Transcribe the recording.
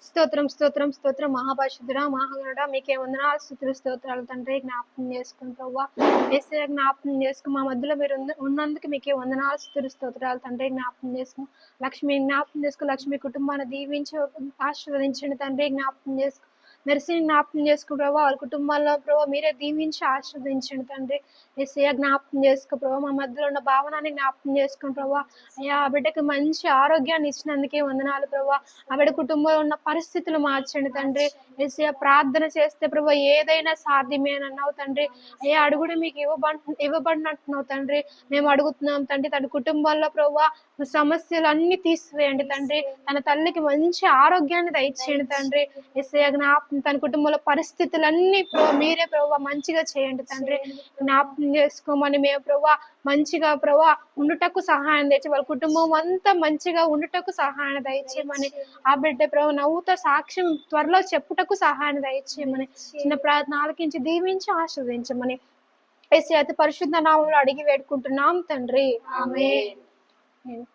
స్తోత్రం స్తోత్రం స్తోత్రం మహాపరిశుద్ధుడా మహాగణుడా మీకే వందనాలు స్తుతులు స్తోత్రాలు తండ్రి. జ్ఞాపకం చేసుకుని ప్రవ్వా యేసయ్య జ్ఞాపకం చేసుకుని మా మధ్యలో మీరు ఉన్నందుకు మీకే వందనాలు స్తుతులు స్తోత్రాలు తండ్రి. జ్ఞాపకం చేసుకుని లక్ష్మి జ్ఞాపకం చేసుకుని లక్ష్మి కుటుంబాన్ని దీవించి ఆశీర్వదించండి తండ్రి. జ్ఞాపకం చేసుకుని మెర్సీని జ్ఞాపకం చేసుకుని ప్రభావ వాళ్ళ కుటుంబాల్లో ప్రభావ మీరే దీవించి ఆశీర్వదించండి తండ్రి. యేసయ్య జ్ఞాపకం చేసుకో ప్రభావ మా మధ్యలో ఉన్న భావనాన్ని జ్ఞాపకం చేసుకుని ప్రభావ అయ్యా ఆ బిడ్డకి మంచి ఆరోగ్యాన్ని ఇచ్చినందుకే వందనాలు ప్రభావ. ఆ బిడ్డ కుటుంబంలో ఉన్న పరిస్థితులు మార్చండి తండ్రి. యేసయ్య ప్రార్థన చేస్తే ప్రభావ ఏదైనా సాధ్యమేనన్నావు తండ్రి. అయ్యా అడుగుడు మీకు ఇవ్వబడినట్టున్నావు తండ్రి. మేము అడుగుతున్నాం తండ్రి. తన కుటుంబాల్లో ప్రభావ సమస్యలు అన్ని తీసివేయండి తండ్రి. తన తల్లికి మంచి ఆరోగ్యాన్ని దయచేయండి తండ్రి. యేసయ్య తన కుటుంబంలో పరిస్థితులన్నీ మీరే ప్రభావ మంచిగా చేయండి తండ్రి. జ్ఞాపకం చేసుకోమని మేము ప్రభావ మంచిగా ప్రభావ ఉండుటకు సహాయం తెచ్చి వాళ్ళ కుటుంబం అంతా మంచిగా ఉండుటకు సహాయం దయచేయమని ఆ బిడ్డ ప్రభావ నవ్వుతో సాక్ష్యం త్వరలో చెప్పుటకు సహాయం దయచేయమని చిన్న ప్రార్థన ఆలకించి దీవించి ఆశీర్వదించమని యేసయ్య అతి పరిశుద్ధ నామములో అడిగి వేడుకుంటున్నాం తండ్రి. ఆమేన్.